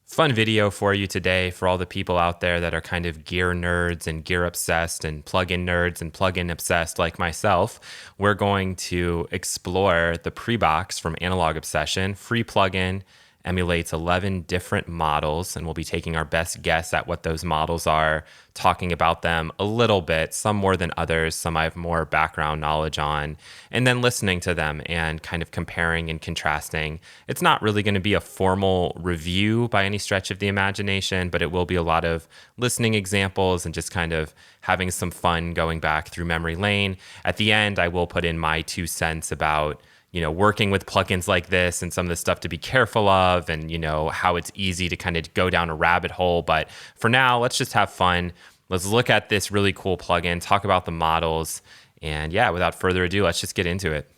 Fun video for you today for all the people out there that are kind of gear nerds and gear obsessed and plug-in nerds and plug-in obsessed like myself. We're going to explore the PREBOX from Analog Obsession. Free plugin, emulates 11 different models, and we'll be taking our best guess at what those models are, talking about them a little bit, some more than others, some I have more background knowledge on, and then listening to them and kind of comparing and contrasting. It's not really going to be a formal review by any stretch of the imagination, but it will be a lot of listening examples and just kind of having some fun going back through memory lane. At the end, I will put in my 2 cents about working with plugins like this and some of the stuff to be careful of and, how it's easy to kind of go down a rabbit hole. But for now, let's just have fun. Let's look at this really cool plugin, talk about the models, and yeah, without further ado, let's just get into it.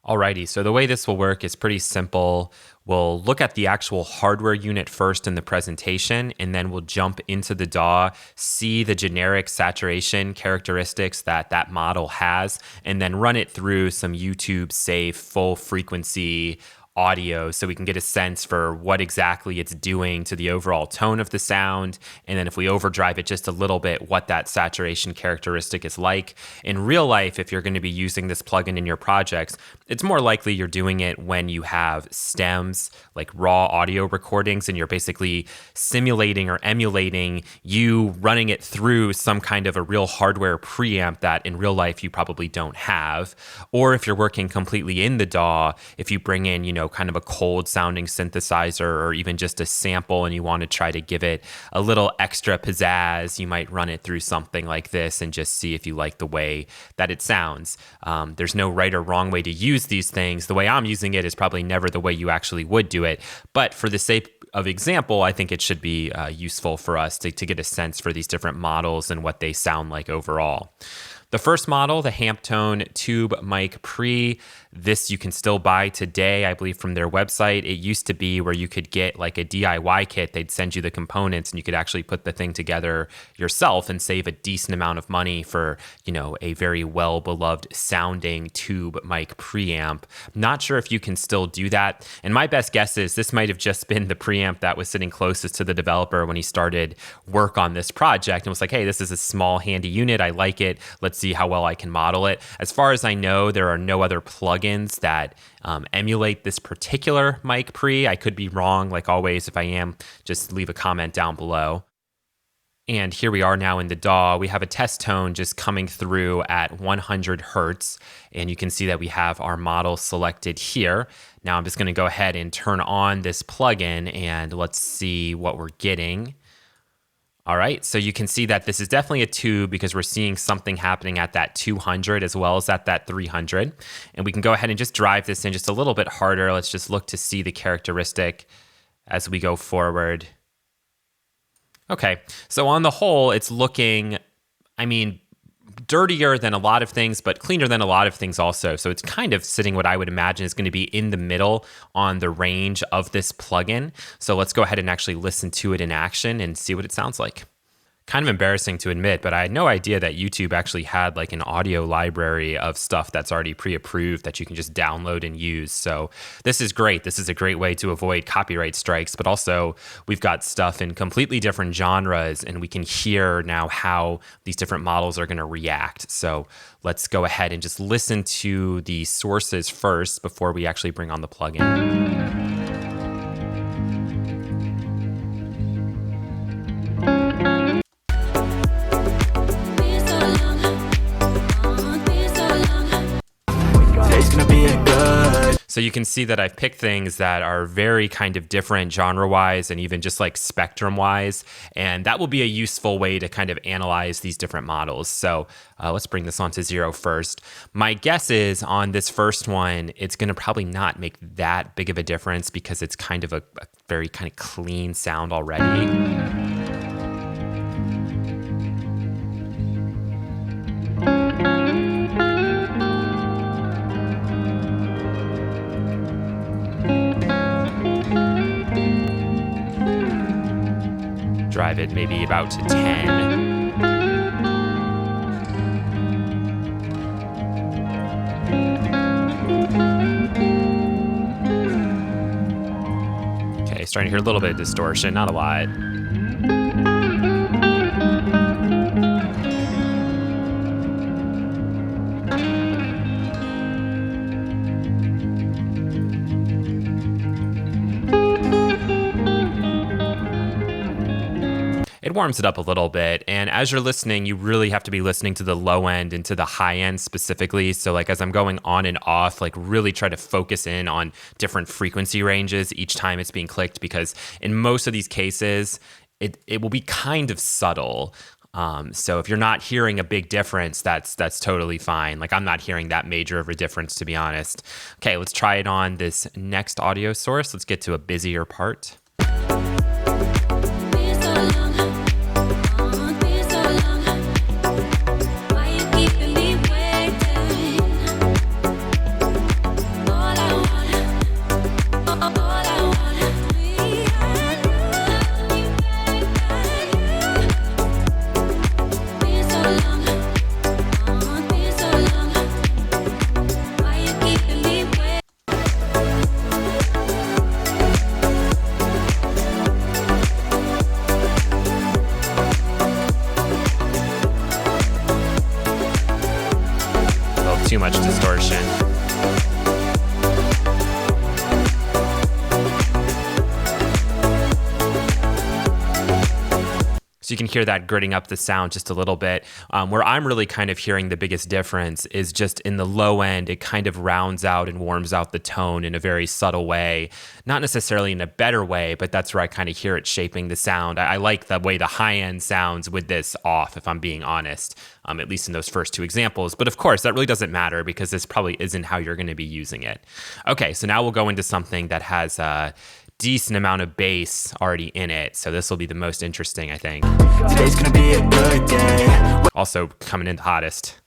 Alrighty, so the way this will work is pretty simple. We'll look at the actual hardware unit first in the presentation, and then we'll jump into the DAW, see the generic saturation characteristics that that model has, and then run it through some YouTube safe full frequency audio so we can get a sense for what exactly it's doing to the overall tone of the sound. And then if we overdrive it just a little bit, what that saturation characteristic is like. In real life, if you're going to be using this plugin in your projects, it's more likely you're doing it when you have stems, like raw audio recordings, and you're basically simulating or emulating you running it through some kind of a real hardware preamp that in real life you probably don't have. Or if you're working completely in the DAW, if you bring in, kind of a cold sounding synthesizer or even just a sample and you want to try to give it a little extra pizzazz, you might run it through something like this and just see if you like the way that it sounds. There's no right or wrong way to use these things. The way I'm using it is probably never the way you actually would do it. But for the sake of example, I think it should be useful for us to get a sense for these different models and what they sound like overall. The first model, the Hampton Tube Mic Pre, this you can still buy today, I believe, from their website. It used to be where you could get like a DIY kit. They'd send you the components and you could actually put the thing together yourself and save a decent amount of money for, a very well-beloved sounding tube mic preamp. Not sure if you can still do that. And my best guess is this might have just been the preamp that was sitting closest to the developer when he started work on this project and was like, hey, this is a small, handy unit. I like it. Let's see how well I can model it. As far as I know, there are no other plugins that emulate this particular mic pre. I could be wrong, like always. If I am, just leave a comment down below. And here we are now in the DAW. We have a test tone just coming through at 100 Hertz. And you can see that we have our model selected here. Now I'm just going to go ahead and turn on this plugin and let's see what we're getting. All right, so you can see that this is definitely a tube because we're seeing something happening at that 200 as well as at that 300. And we can go ahead and just drive this in just a little bit harder. Let's just look to see the characteristic as we go forward. Okay, so on the whole, it's looking, dirtier than a lot of things, but cleaner than a lot of things also. So it's kind of sitting what I would imagine is going to be in the middle on the range of this plugin. So let's go ahead and actually listen to it in action and see what it sounds like. Kind of embarrassing to admit, but I had no idea that YouTube actually had like an audio library of stuff that's already pre-approved that you can just download and use. So this is great. This is a great way to avoid copyright strikes, but also we've got stuff in completely different genres and we can hear now how these different models are going to react. So let's go ahead and just listen to the sources first before we actually bring on the plugin. So you can see that I've picked things that are very kind of different genre-wise and even just like spectrum-wise, and that will be a useful way to kind of analyze these different models. So let's bring this on to 0 first. My guess is on this first one, it's going to probably not make that big of a difference because it's kind of a very kind of clean sound already. Drive it maybe about to 10. Okay, starting to hear a little bit of distortion, not a lot. It warms it up a little bit, and as you're listening, you really have to be listening to the low end and to the high end specifically. So like as I'm going on and off, like really try to focus in on different frequency ranges each time it's being clicked, because in most of these cases, it will be kind of subtle. So if you're not hearing a big difference, that's totally fine. Like I'm not hearing that major of a difference, to be honest. Okay, let's try it on this next audio source. Let's get to a busier part. Too much distortion. So you can hear that gritting up the sound just a little bit. Where I'm really kind of hearing the biggest difference is just in the low end. It kind of rounds out and warms out the tone in a very subtle way. Not necessarily in a better way, but that's where I kind of hear it shaping the sound. I like the way the high end sounds with this off, if I'm being honest, at least in those first two examples. But of course, that really doesn't matter because this probably isn't how you're going to be using it. Okay, so now we'll go into something that has a decent amount of bass already in it. So this will be the most interesting, I think. Today's gonna be a good day. Also coming in the hottest.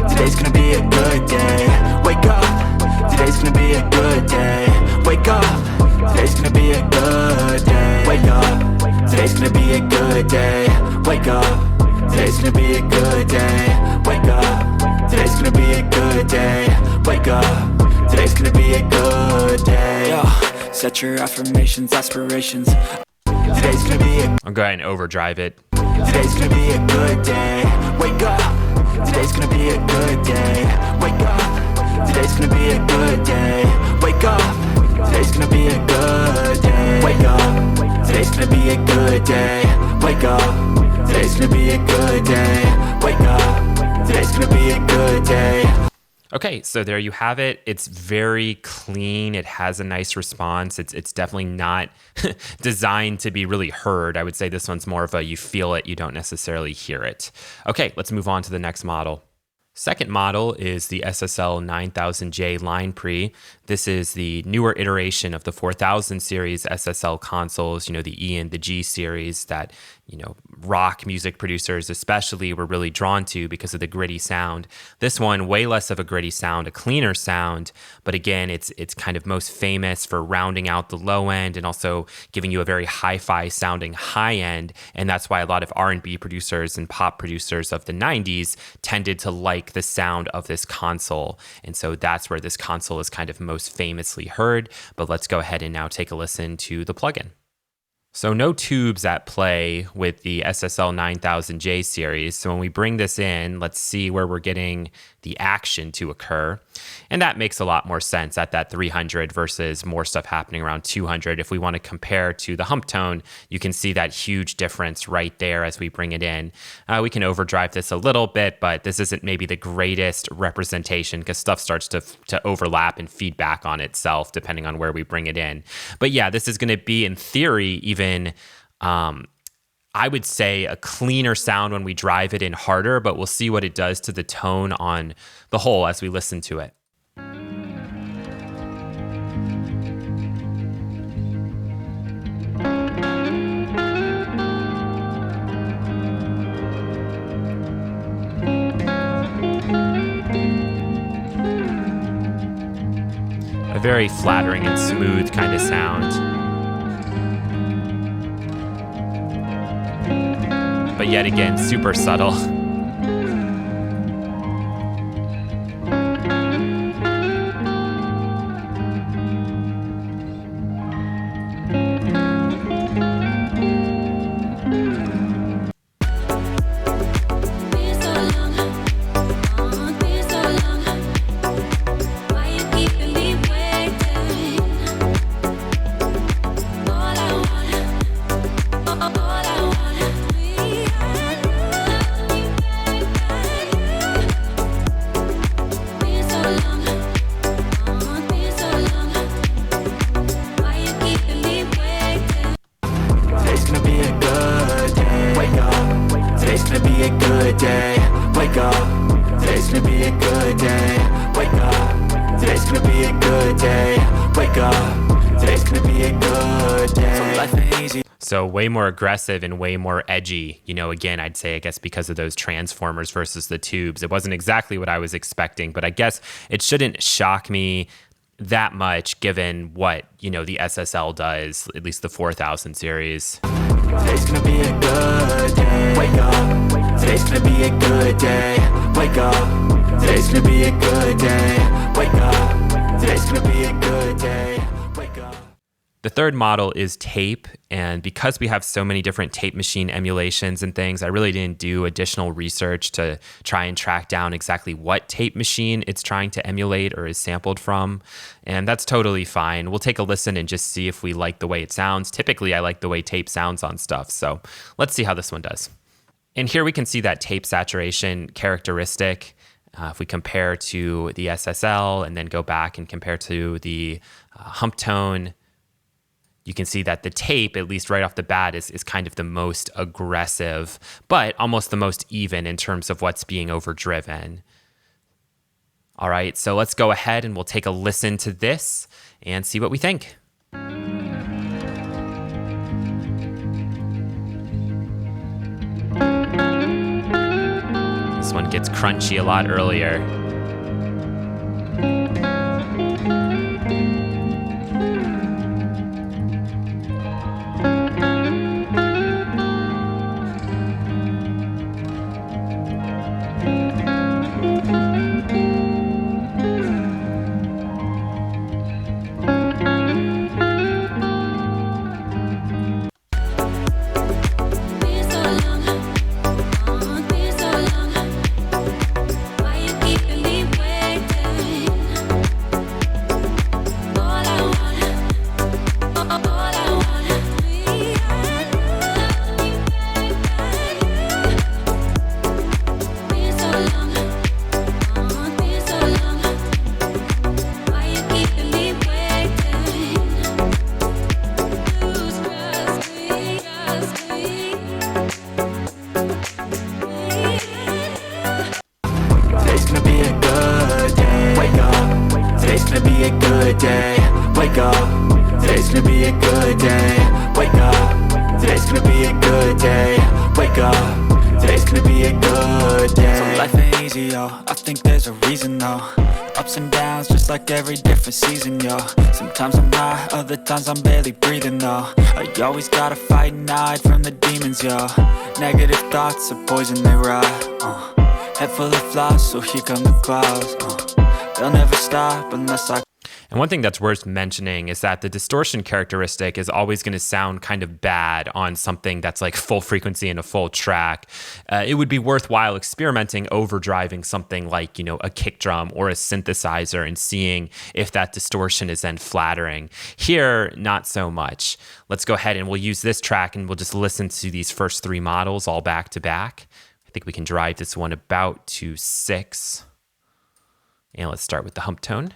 Today's gonna be a good day. Wake up. Today's gonna be a good day. Wake up. Today's gonna be a good day. Wake up. Today's gonna be a good day. Wake up. Today's gonna be a good day. Wake up. Today's gonna be a good day. Wake up. Today's gonna be a good day. Yo, set your affirmations, aspirations. Today's gonna be a... I'll go ahead and overdrive it. Today's gonna be a good day. Wake up. Today's gonna be a good day. Wake up. Today's gonna be a good day. Wake up. Today's gonna be a good day. Wake up. Today's gonna be a good day. Wake up. Today's gonna be a good day. Wake up. Today's gonna be a good day. Okay, so there you have it. It's very clean. It has a nice response. It's definitely not designed to be really heard. I would say this one's more of a you feel it, you don't necessarily hear it. Okay, let's move on to the next model. Second model is the SSL 9000J line pre. This is the newer iteration of the 4000 series SSL consoles, the E and the G series that, rock music producers especially were really drawn to because of the gritty sound. This one, way less of a gritty sound, a cleaner sound, but again, it's kind of most famous for rounding out the low end and also giving you a very hi-fi sounding high end, and that's why a lot of R&B producers and pop producers of the 90s tended to like the sound of this console, and so that's where this console is kind of most famously heard. But let's go ahead and now take a listen to the plugin. So no tubes at play with the SSL 9000J series. So when we bring this in, let's see where we're getting the action to occur. And that makes a lot more sense at that 300 versus more stuff happening around 200. If we want to compare to the hump tone, you can see that huge difference right there as we bring it in. We can overdrive this a little bit, but this isn't maybe the greatest representation because stuff starts to overlap and feedback on itself depending on where we bring it in. But yeah, this is going to be, in theory, even I would say a cleaner sound when we drive it in harder, but we'll see what it does to the tone on the whole as we listen to it. A very flattering and smooth kind of sound. But yet again, super subtle. good day. Wake up, today's gonna be a good day. Wake up, today's gonna be a good day. Wake up, today's gonna be a good day. So life ain't easy. So way more aggressive and way more edgy, you know, again, I'd say, I guess because of those transformers versus the tubes. It wasn't exactly what I was expecting, but I guess it shouldn't shock me that much given what, you know, the SSL does, at least the 4000 series. Today's gonna be a good day. Wake up, today's gonna be a good day. Wake up, today's gonna be a good day. Wake up, today's gonna be a good day. Wake up. The third model is tape, and because we have so many different tape machine emulations and things, I really didn't do additional research to try and track down exactly what tape machine it's trying to emulate or is sampled from, and that's totally fine. We'll take a listen and just see if we like the way it sounds. Typically, I like the way tape sounds on stuff, so let's see how this one does. And here we can see that tape saturation characteristic. If we compare to the SSL and then go back and compare to the hump tone, you can see that the tape, at least right off the bat, is kind of the most aggressive, but almost the most even in terms of what's being overdriven. All right, so let's go ahead and we'll take a listen to this and see what we think. This one gets crunchy a lot earlier. I think there's a reason though. Ups and downs just like every different season, yo. Sometimes I'm high, other times I'm barely breathing though. I always gotta fight and hide from the demons, yo. Negative thoughts are poison, they rot. Head full of flies, so here come the clouds. They'll never stop unless I... And one thing that's worth mentioning is that the distortion characteristic is always going to sound kind of bad on something that's like full frequency in a full track. It would be worthwhile experimenting overdriving something like, you know, a kick drum or a synthesizer and seeing if that distortion is then flattering. Here, not so much. Let's go ahead and we'll use this track and we'll just listen to these first three models all back to back. I think we can drive this one about to 6. And let's start with the hump tone.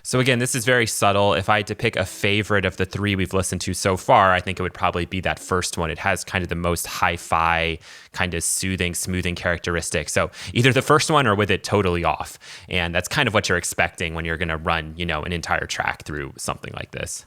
So again, this is very subtle. If I had to pick a favorite of the three we've listened to so far, I think it would probably be that first one. It has kind of the most hi-fi, kind of soothing, smoothing characteristic. So either the first one or with it totally off. And that's kind of what you're expecting when you're going to run, you know, an entire track through something like this.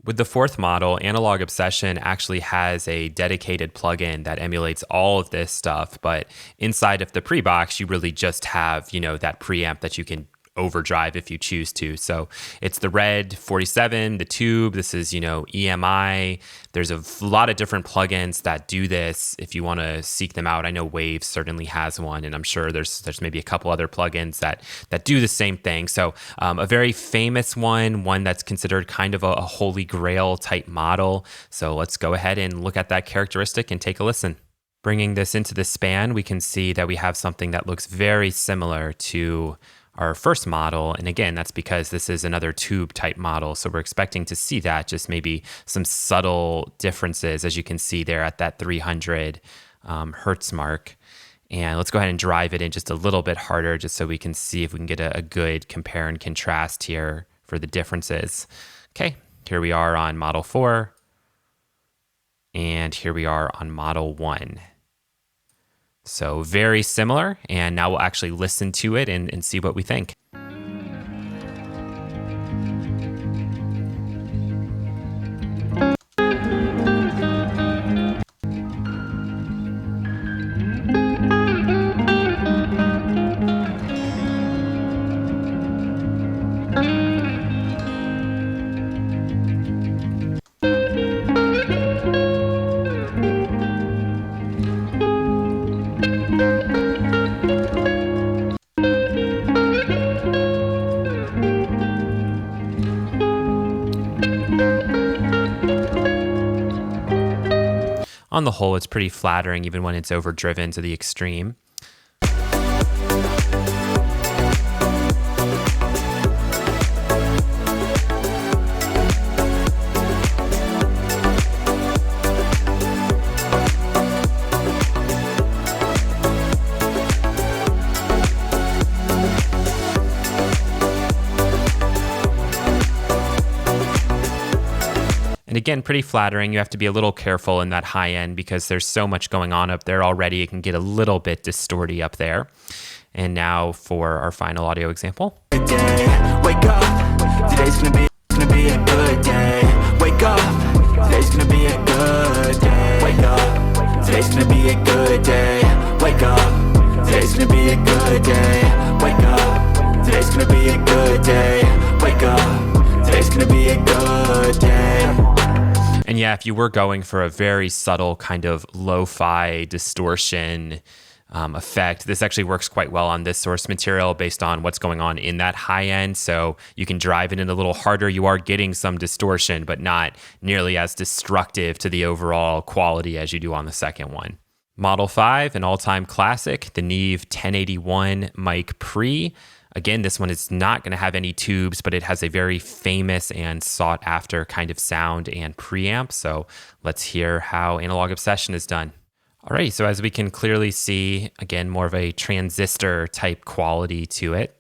With the fourth model, Analog Obsession actually has a dedicated plugin that emulates all of this stuff. But inside of the PREBOX, you really just have, you know, that preamp that you can overdrive if you choose to. So it's the red 47, the tube. This is, you know, EMI. There's a lot of different plugins that do this if you want to seek them out. I know Wave certainly has one, and I'm sure there's maybe a couple other plugins that do the same thing. So a very famous one that's considered kind of a holy grail type model. So let's go ahead and look at that characteristic and take a listen. Bringing this into the span, we can see that we have something that looks very similar to our first model. And again, that's because this is another tube type model. So we're expecting to see that, just maybe some subtle differences, as you can see there at that 300 hertz mark. And let's go ahead and drive it in just a little bit harder, just so we can see if we can get a good compare and contrast here for the differences. Okay, here we are on model 4. And here we are on model 1. So very similar. And now we'll actually listen to it and see what we think. On the whole, it's pretty flattering, even when it's overdriven to the extreme. And again, pretty flattering. You have to be a little careful in that high end because there's so much going on up there already. It can get a little bit distorty up there. And now for our final audio example. Wake up, today's gonna be a good day. Wake up, today's gonna be a good day. Wake up, today's gonna be a good day. Wake up, today's gonna be a good day. Wake up, today's gonna be a good day. Wake up, today's gonna be a good day. And yeah, if you were going for a very subtle kind of lo-fi distortion effect, this actually works quite well on this source material based on what's going on in that high end. So you can drive it in a little harder. You are getting some distortion, but not nearly as destructive to the overall quality as you do on the second one. Model 5, an all-time classic, the Neve 1081 Mic Pre. Again, this one is not going to have any tubes, but it has a very famous and sought after kind of sound and preamp. So let's hear how Analog Obsession is done. All right, so as we can clearly see, again, more of a transistor type quality to it.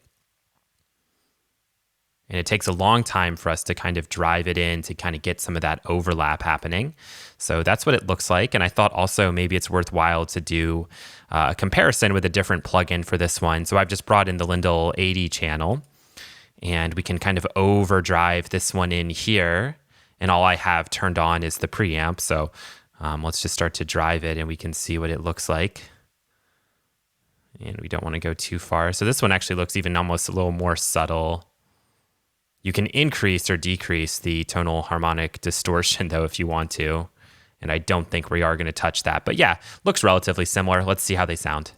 And it takes a long time for us to kind of drive it in to kind of get some of that overlap happening. So that's what it looks like. And I thought also maybe it's worthwhile to do a comparison with a different plugin for this one. So I've just brought in the Lindell 80 channel, and we can kind of overdrive this one in here. And all I have turned on is the preamp. So let's just start to drive it and we can see what it looks like. And we don't want to go too far. So this one actually looks even almost a little more subtle. You can increase or decrease the tonal harmonic distortion though if you want to. And I don't think we are going to touch that. But yeah, looks relatively similar. Let's see how they sound.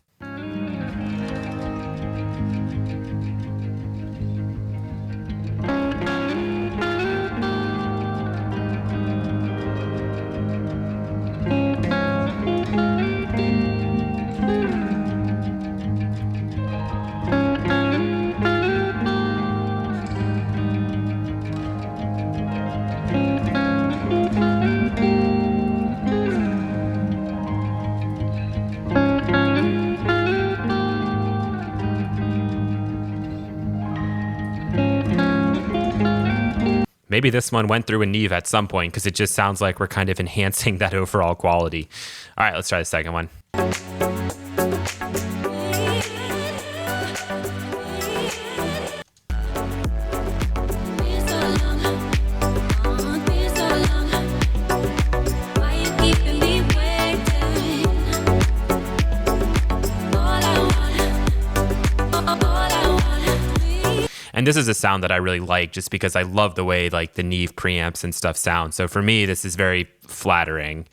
Maybe this one went through a Neve at some point because it just sounds like we're kind of enhancing that overall quality. All right, let's try the second one. And this is a sound that I really like just because I love the way like the Neve preamps and stuff sound. So for me, this is very flattering.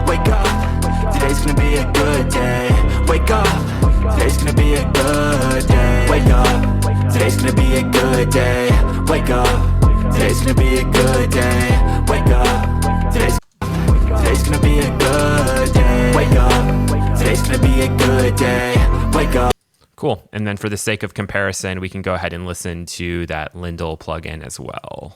Wake up, today's gonna be a good day. Wake up, today's gonna be a good day. Wake up, today's gonna be a good day. Wake up, today's gonna be a good day. Wake up, today's gonna be a good day. Cool. And then for the sake of comparison, we can go ahead and listen to that Lindell plugin as well.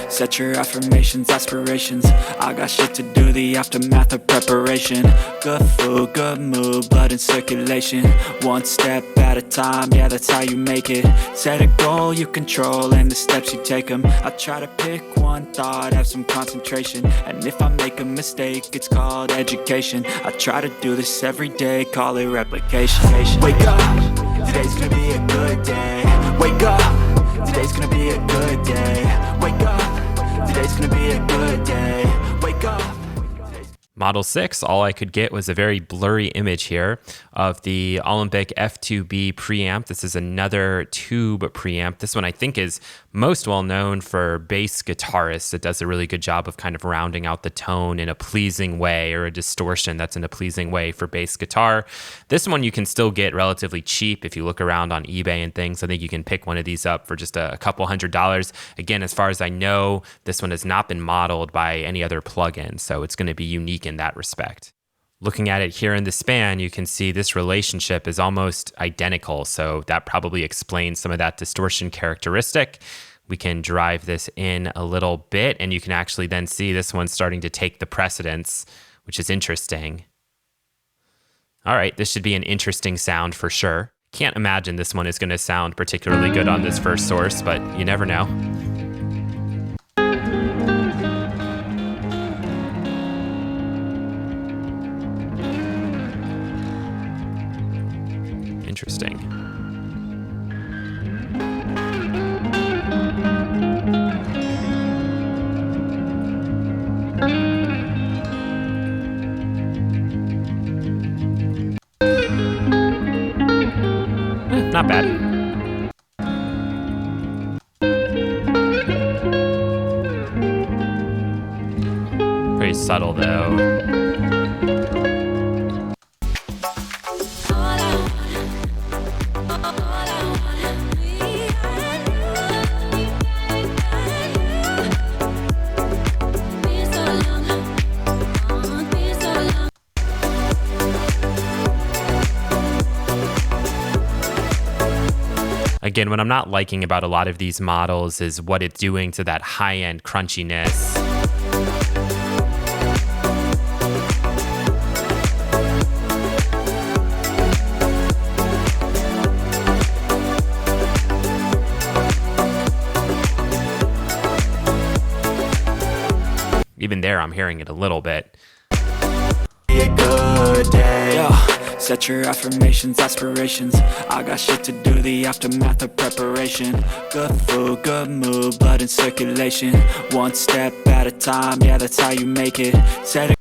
Set your affirmations, aspirations. I got shit to do, the aftermath of preparation. Good food, good mood, blood in circulation. One step at a time, yeah, that's how you make it. Set a goal you control and the steps you take them. I try to pick one thought, have some concentration. And if I make a mistake, it's called education. I try to do this every day, call it replication. Wake up, today's gonna be a good day. Wake up, today's gonna be a good day. Wake up, today's gonna be a good day. Wake up. Model 6, all I could get was a very blurry image here of the Altec F2B Preamp. This is another tube preamp. This one I think is most well known for bass guitarists. It does a really good job of kind of rounding out the tone in a pleasing way, or a distortion that's in a pleasing way for bass guitar. This one you can still get relatively cheap if you look around on eBay and things. I think you can pick one of these up for just a couple $100s. Again, as far as I know, this one has not been modeled by any other plugin, so it's going to be unique in that respect. Looking at it here in the span, you can see this relationship is almost identical, so that probably explains some of that distortion characteristic. We can drive this in a little bit, and you can actually then see this one starting to take the precedence, which is interesting. All right, this should be an interesting sound for sure. Can't imagine this one is going to sound particularly good on this first source, but you never know. Interesting. Not bad. Very subtle though. Again, what I'm not liking about a lot of these models is what it's doing to that high-end crunchiness. Even there, I'm hearing it a little bit. Be a good day. Set your affirmations, aspirations. I got shit to do, the aftermath of preparation. Good food, good mood, blood in circulation. One step at a time, yeah, that's how you make it.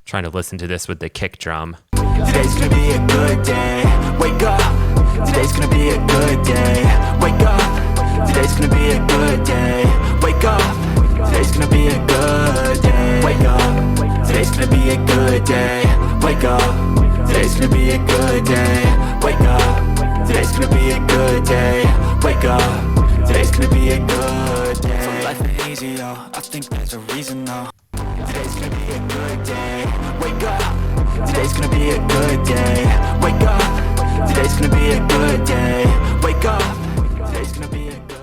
Trying to listen to this with the kick drum. Today's gonna be a good day. Wake up. Today's gonna be a good day. Wake up. Today's gonna be a good day. Wake up. Today's gonna be a good day. Wake up. Today's gonna be a good day. Wake up. Today's gonna be a good day. Wake up. Today's gonna be a good day. Wake up. Today's gonna be a good day. So life ain't easy, yo. I think there's a reason, though. Today's gonna be a good day. Wake up. Today's gonna be a good day. Wake up. Today's gonna be a good day. Wake up. Today's gonna be a good.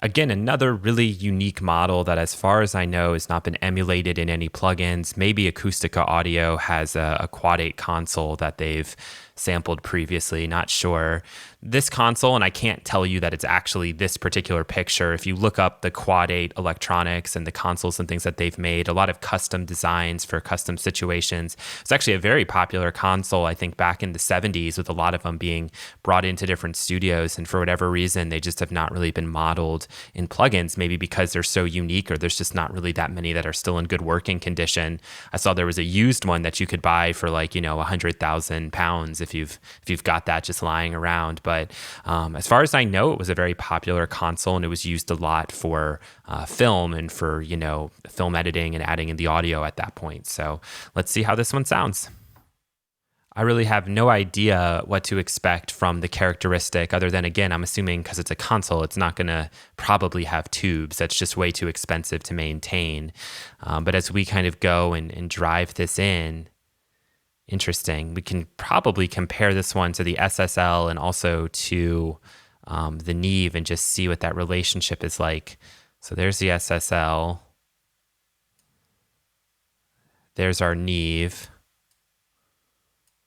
Again, another really unique model that, as far as I know, has not been emulated in any plugins. Maybe Acoustica Audio has a Quad 8 console that they've sampled previously, not sure. This console, and I can't tell you that it's actually this particular picture. If you look up the Quad 8 electronics and the consoles and things that they've made, a lot of custom designs for custom situations. It's actually a very popular console, I think, back in the 70s, with a lot of them being brought into different studios. And for whatever reason, they just have not really been modeled in plugins, maybe because they're so unique, or there's just not really that many that are still in good working condition. I saw there was a used one that you could buy for like, 100,000 pounds if you've got that just lying around. But as far as I know, it was a very popular console, and it was used a lot for film and for, film editing and adding in the audio at that point. So let's see how this one sounds. I really have no idea what to expect from the characteristic, other than, again, I'm assuming because it's a console, it's not going to probably have tubes. That's just way too expensive to maintain. But as we kind of go and drive this in, interesting. We can probably compare this one to the SSL and also to the Neve and just see what that relationship is like. So there's the SSL. There's our Neve.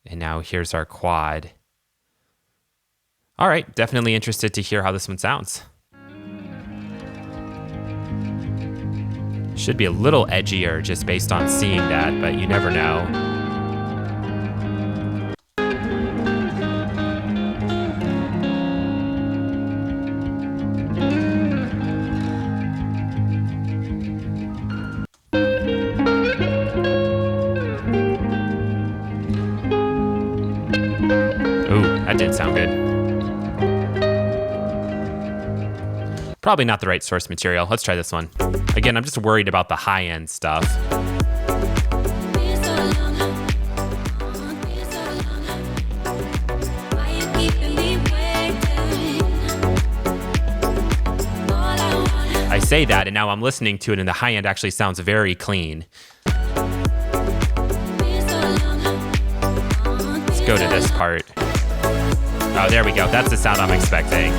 And now here's our quad. All right, definitely interested to hear how this one sounds. Should be a little edgier just based on seeing that, but you never know. That did sound good. Probably not the right source material. Let's try this one. Again, I'm just worried about the high-end stuff. I say that, and now I'm listening to it, and the high-end actually sounds very clean. Let's go to this part. Oh, there we go. That's the sound I'm expecting.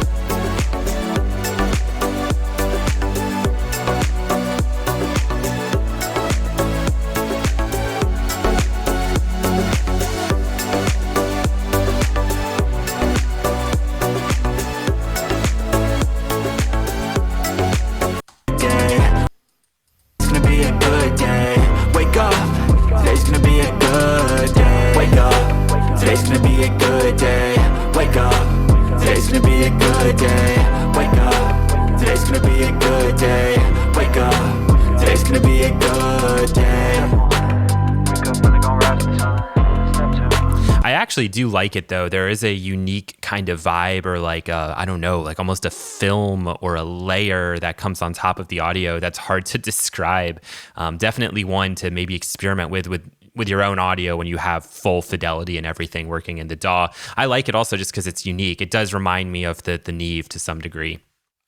I actually do like it though. There is a unique kind of vibe, or like I don't know, like almost a film or a layer that comes on top of the audio that's hard to describe. Definitely one to maybe experiment with your own audio when you have full fidelity and everything working in the DAW. I like it also just because it's unique. It does remind me of the Neve to some degree.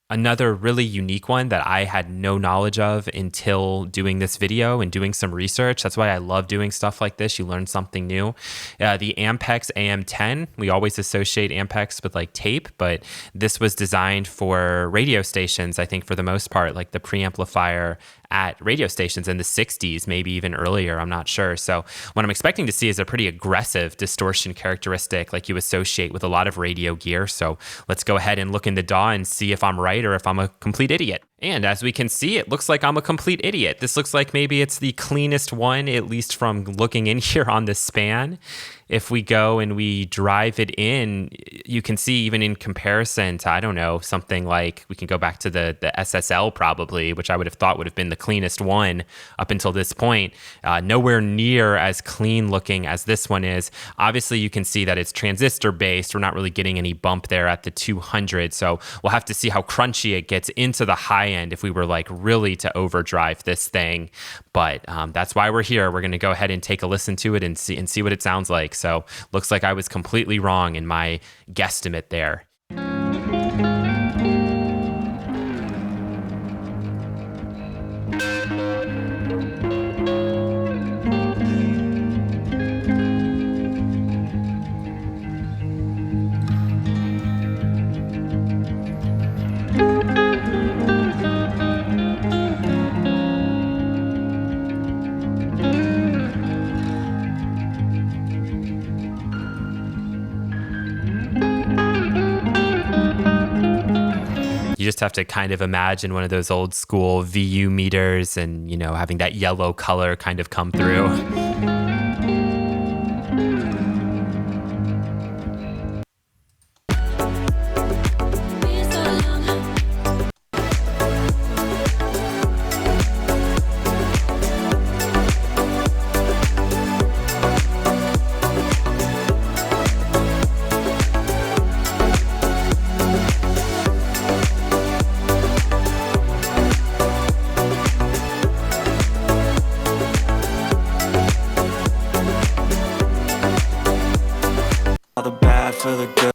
Another really unique one that I had no knowledge of until doing this video and doing some research. That's why I love doing stuff like this. You learn something new. The Ampex AM10, we always associate Ampex with like tape, but this was designed for radio stations, I think for the most part, like the preamplifier at radio stations in the 60s, maybe even earlier, I'm not sure. So what I'm expecting to see is a pretty aggressive distortion characteristic like you associate with a lot of radio gear. So let's go ahead and look in the DAW and see if I'm right or if I'm a complete idiot. And as we can see, it looks like I'm a complete idiot. This looks like maybe it's the cleanest one, at least from looking in here on the span. If we go and we drive it in, you can see even in comparison to, I don't know, something like, we can go back to the SSL probably, which I would have thought would have been the cleanest one up until this point. Nowhere near as clean looking as this one is. Obviously, you can see that it's transistor based. We're not really getting any bump there at the 200. So we'll have to see how crunchy it gets into the high end if we were like really to overdrive this thing. But that's why we're here. We're going to go ahead and take a listen to it and see what it sounds like. So looks like I was completely wrong in my guesstimate there. have to kind of imagine one of those old school VU meters and, you know, having that yellow color kind of come through. All the bad for the good.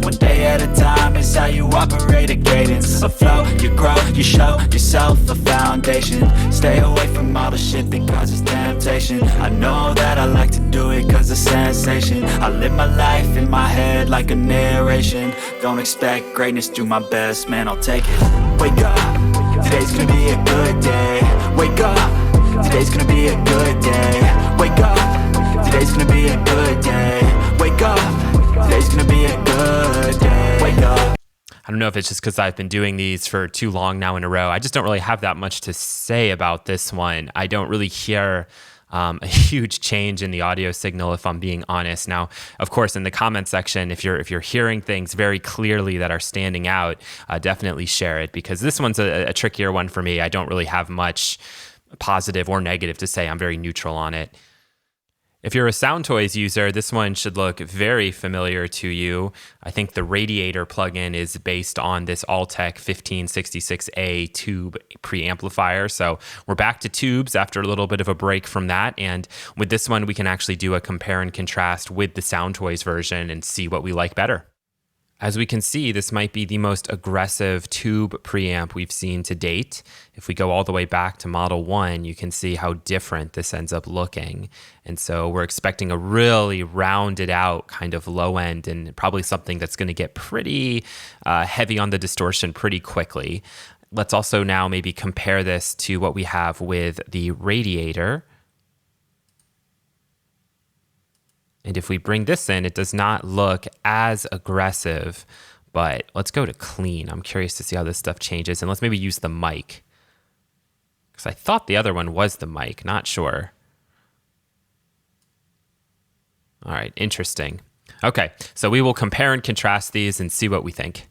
One day at a time is how you operate a cadence. A flow, you grow, you show yourself a foundation. Stay away from all the shit that causes temptation. I know that I like to do it cause it's sensation. I live my life in my head like a narration. Don't expect greatness, do my best, man, I'll take it. Wake up, today's gonna be a good day. Wake up, today's gonna be a good day. Wake up, today's gonna be a good day. Wake up, today's gonna be a good day. Wake up. I don't know if it's just because I've been doing these for too long now in a row. I just don't really have that much to say about this one. I don't really hear a huge change in the audio signal, if I'm being honest. Now, of course, in the comment section, if you're hearing things very clearly that are standing out, definitely share it, because this one's a trickier one for me. I don't really have much positive or negative to say. I'm very neutral on it. If you're a Soundtoys user, this one should look very familiar to you. I think the radiator plugin is based on this Altec 1566A tube preamplifier. So we're back to tubes after a little bit of a break from that. And with this one, we can actually do a compare and contrast with the Soundtoys version and see what we like better. As we can see, this might be the most aggressive tube preamp we've seen to date. If we go all the way back to Model 1, you can see how different this ends up looking. And so we're expecting a really rounded out kind of low end, and probably something that's going to get pretty heavy on the distortion pretty quickly. Let's also now maybe compare this to what we have with the radiator. And if we bring this in, it does not look as aggressive, but let's go to clean. I'm curious to see how this stuff changes. And let's maybe use the mic, because I thought the other one was the mic, not sure. All right, interesting. Okay, so we will compare and contrast these and see what we think.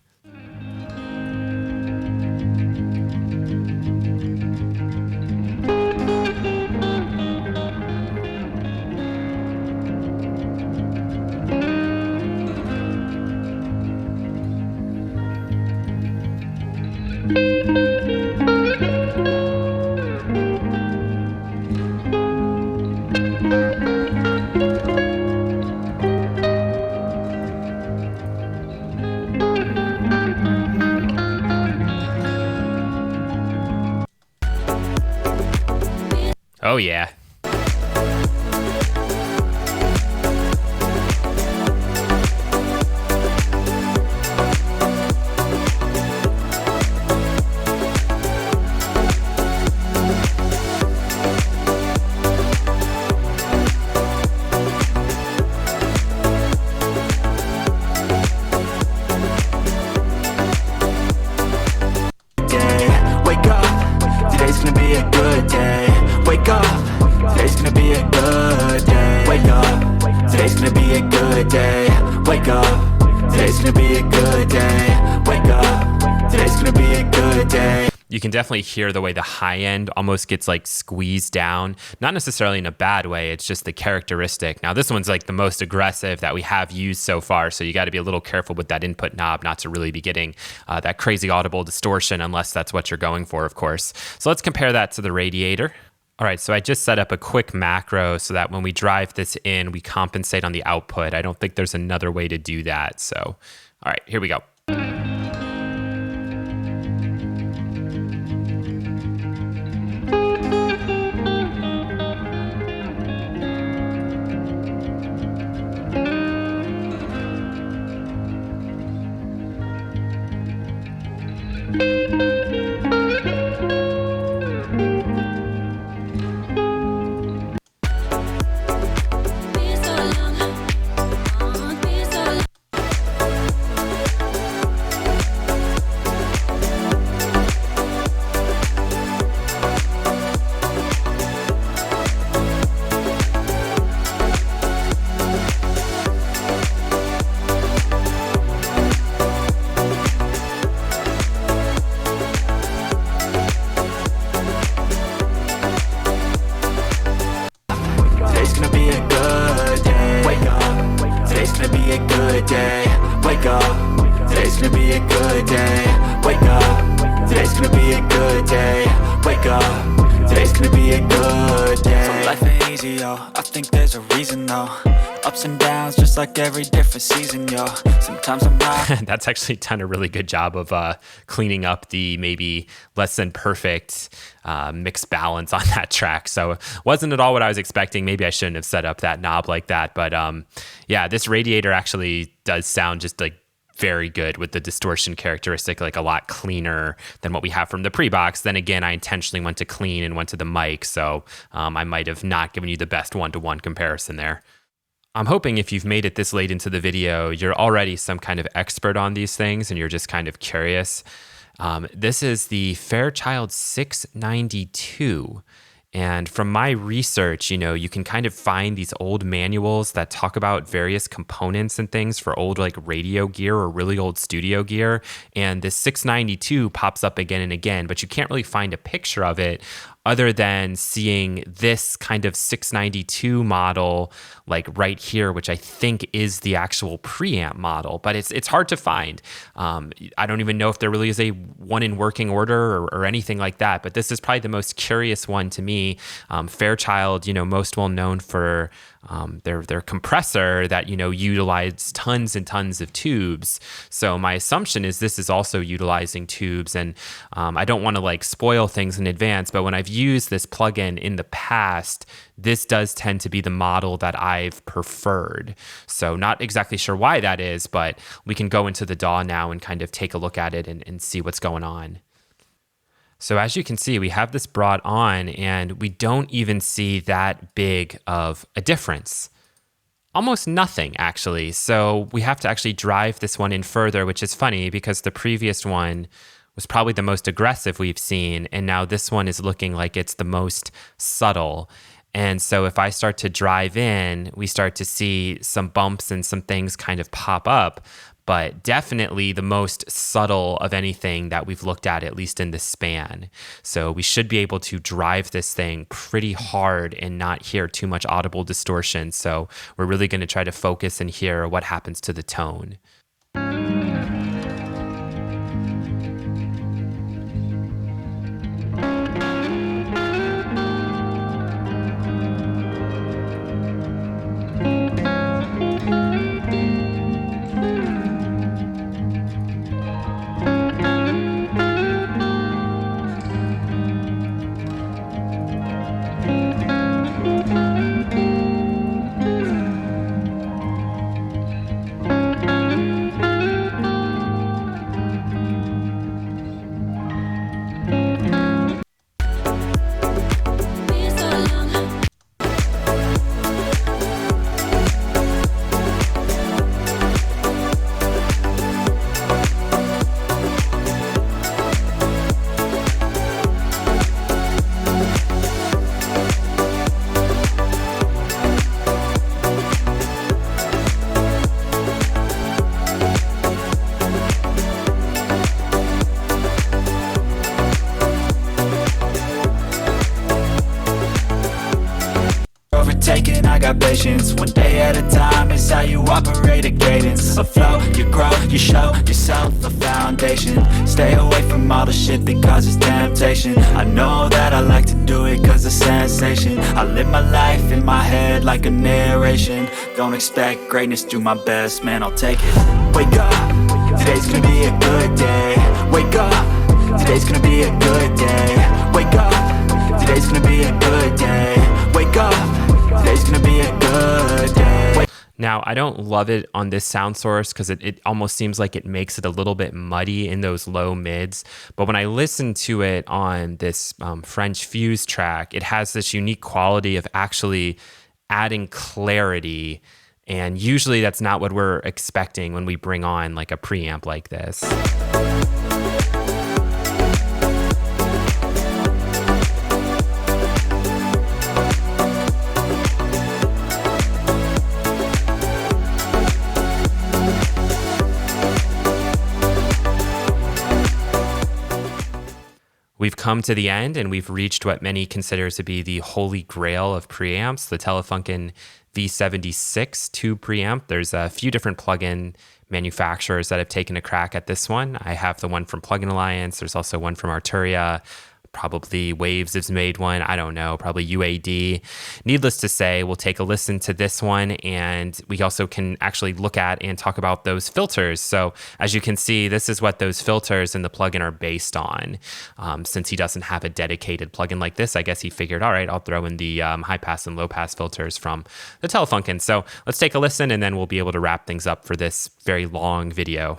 Oh yeah. Wake up, today's gonna be a good day. Wake up, today's gonna be a good day. Wake up, today's gonna be a good day. Wake up, today's gonna be a good day. Wake up, today's gonna be a good day. You can definitely hear the way the high end almost gets like squeezed down, not necessarily in a bad way, it's just the characteristic. Now this one's like the most aggressive that we have used so far, so you got to be a little careful with that input knob not to really be getting that crazy audible distortion, unless that's what you're going for, of course. So let's compare that to the radiator. All right, so I just set up a quick macro so that when we drive this in, we compensate on the output. I don't think there's another way to do that. So, all right, here we go. easy, yo. I think there's a reason, though. Ups and downs, just like every different season, yo. Sometimes I'm high. That's actually done a really good job of cleaning up the maybe less than perfect mix balance on that track. So wasn't at all what I was expecting. Maybe I shouldn't have set up that knob like that. But yeah, this radiator actually does sound just like very good with the distortion characteristic, like a lot cleaner than what we have from the PREBOX. Then again, I intentionally went to clean and went to the mic. So I might have not given you the best one-to-one comparison there. I'm hoping if you've made it this late into the video, you're already some kind of expert on these things and you're just kind of curious. This is the Fairchild 692. And from my research, you can kind of find these old manuals that talk about various components and things for old like radio gear or really old studio gear. And this 692 pops up again and again, but you can't really find a picture of it other than seeing this kind of 692 model like right here, which I think is the actual preamp model, but it's hard to find. I don't even know if there really is a one in working order or anything like that, but this is probably the most curious one to me. Fairchild, most well known for their compressor that, utilized tons and tons of tubes. So my assumption is this is also utilizing tubes, and I don't want to like spoil things in advance, but when I've used this plugin in the past, this does tend to be the model that I've preferred. So not exactly sure why that is, but we can go into the DAW now and kind of take a look at it and see what's going on. So as you can see, we have this brought on and we don't even see that big of a difference. Almost nothing, actually. So we have to actually drive this one in further, which is funny because the previous one was probably the most aggressive we've seen, and now this one is looking like it's the most subtle. And so if I start to drive in, we start to see some bumps and some things kind of pop up, but definitely the most subtle of anything that we've looked at least in this span. So we should be able to drive this thing pretty hard and not hear too much audible distortion. So we're really going to try to focus and hear what happens to the tone. I got patience, one day at a time is how you operate a cadence. A flow, you grow, you show yourself a foundation. Stay away from all the shit that causes temptation. I know that I like to do it cause it's sensation. I live my life in my head like a narration. Don't expect greatness, do my best, man, I'll take it. Wake up, today's gonna be a good day. Wake up, today's gonna be a good day. Wake up, today's gonna be a good day. Wake up, today's gonna be a good day. Now, I don't love it on this sound source because it almost seems like it makes it a little bit muddy in those low mids. But when I listen to it on this French Fuse track, it has this unique quality of actually adding clarity. And usually that's not what we're expecting when we bring on like a preamp like this. We've come to the end and we've reached what many consider to be the holy grail of preamps, the Telefunken V76 Tube Preamp. There's a few different plugin manufacturers that have taken a crack at this one. I have the one from Plugin Alliance. There's also one from Arturia. Probably Waves has made one. I don't know, probably UAD. Needless to say, we'll take a listen to this one, and we also can actually look at and talk about those filters. So as you can see, this is what those filters in the plugin are based on. Since he doesn't have a dedicated plugin like this, I guess he figured, all right, I'll throw in the high pass and low pass filters from the Telefunken. So let's take a listen, and then we'll be able to wrap things up for this very long video.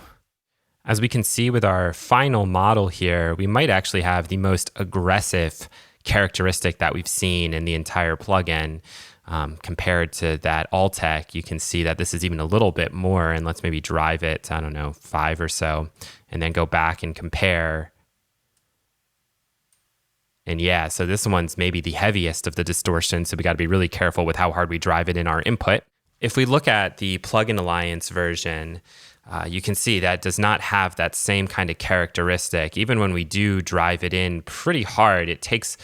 As we can see with our final model here, we might actually have the most aggressive characteristic that we've seen in the entire plugin. Compared to that Altec, you can see that this is even a little bit more, and let's maybe drive it to, I don't know, 5 or so, and then go back and compare. And yeah, so this one's maybe the heaviest of the distortion, so we got to be really careful with how hard we drive it in our input. If we look at the Plugin Alliance version, you can see that does not have that same kind of characteristic. Even when we do drive it in pretty hard, it takes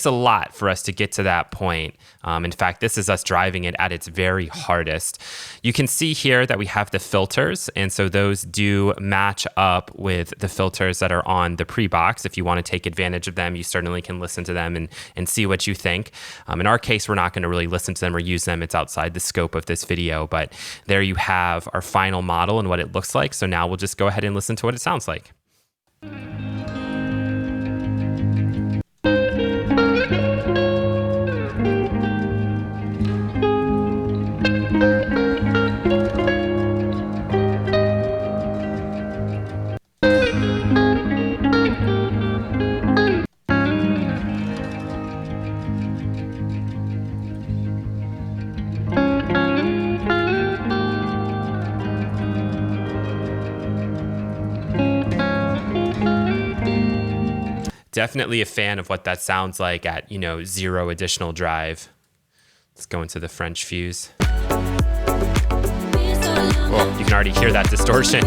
a lot for us to get to that point. In fact, this is us driving it at its very hardest. You can see here that we have the filters, and so those do match up with the filters that are on the PREBOX. If you want to take advantage of them, you certainly can listen to them and see what you think. In our case, we're not going to really listen to them or use them. It's outside the scope of this video, but there you have our final model and what it looks like. So now we'll just go ahead and listen to what it sounds like. Definitely a fan of what that sounds like at, 0 additional drive. Let's go into the French fuse. Oh, you can already hear that distortion.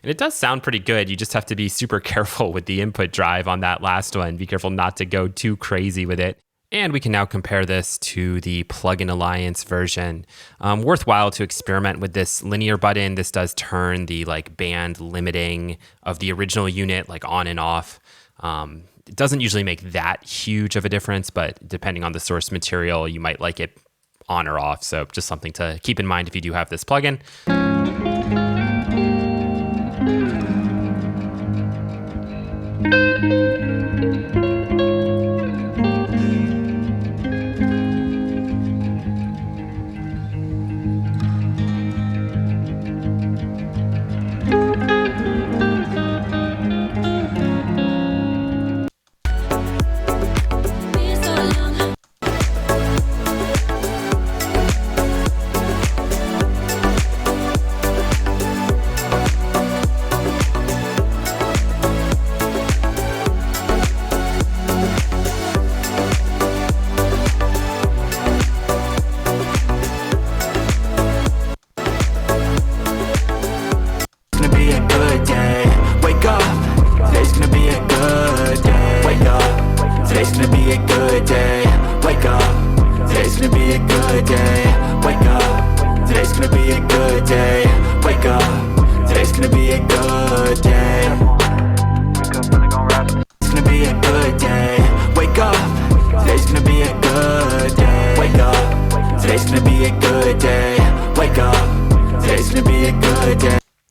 And it does sound pretty good. You just have to be super careful with the input drive on that last one. Be careful not to go too crazy with it. And we can now compare this to the Plugin Alliance version. Worthwhile to experiment with this linear button. This does turn the band limiting of the original unit on and off. It doesn't usually make that huge of a difference, but depending on the source material, you might like it on or off. So just something to keep in mind if you do have this plugin.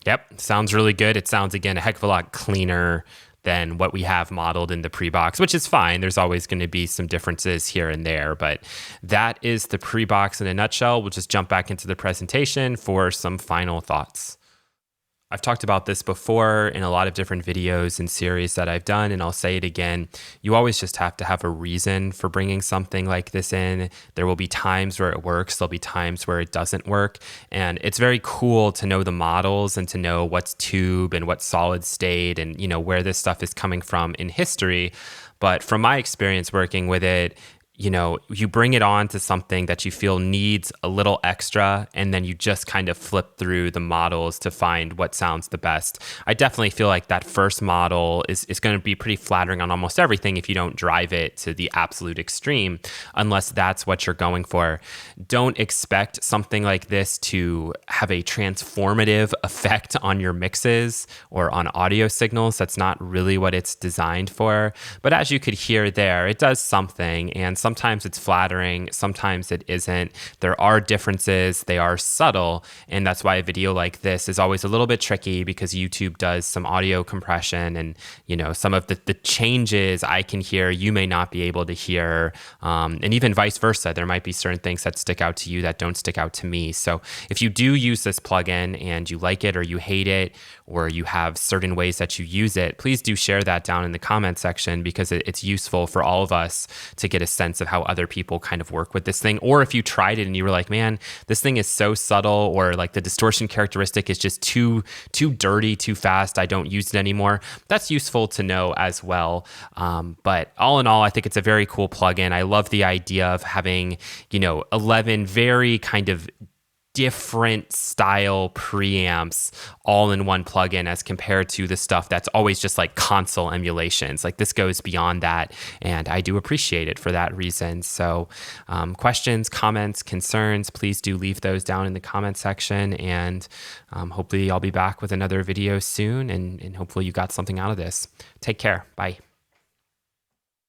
Yep, sounds really good. It sounds, again, a heck of a lot cleaner than what we have modeled in the PREBOX, which is fine. There's always going to be some differences here and there, but that is the PREBOX in a nutshell. We'll just jump back into the presentation for some final thoughts. I've talked about this before in a lot of different videos and series that I've done, and I'll say it again. You always just have to have a reason for bringing something like this in. There will be times where it works. There'll be times where it doesn't work. And it's very cool to know the models and to know what's tube and what's solid state and, where this stuff is coming from in history. But from my experience working with it, you bring it on to something that you feel needs a little extra, and then you just kind of flip through the models to find what sounds the best. I definitely feel like that first model is going to be pretty flattering on almost everything if you don't drive it to the absolute extreme, unless that's what you're going for. Don't expect something like this to have a transformative effect on your mixes or on audio signals. That's not really what it's designed for. But as you could hear there, it does something, and sometimes it's flattering, sometimes it isn't. There are differences, they are subtle, and that's why a video like this is always a little bit tricky, because YouTube does some audio compression, and some of the changes I can hear you may not be able to hear, and even vice versa. There might be certain things that stick out to you that don't stick out to me. So if you do use this plugin and you like it or you hate it, or you have certain ways that you use it, please do share that down in the comment section, because it's useful for all of us to get a sense of how other people kind of work with this thing. Or if you tried it and you were like, man, this thing is so subtle, or like the distortion characteristic is just too dirty, too fast, I don't use it anymore. That's useful to know as well. But all in all, I think it's a very cool plugin. I love the idea of having, 11 very kind of different style preamps all in one plugin, as compared to the stuff that's always just like console emulations. Like, this goes beyond that, and I do appreciate it for that reason. So questions, comments, concerns, please do leave those down in the comment section, and hopefully I'll be back with another video soon, and hopefully you got something out of this. Take care. Bye.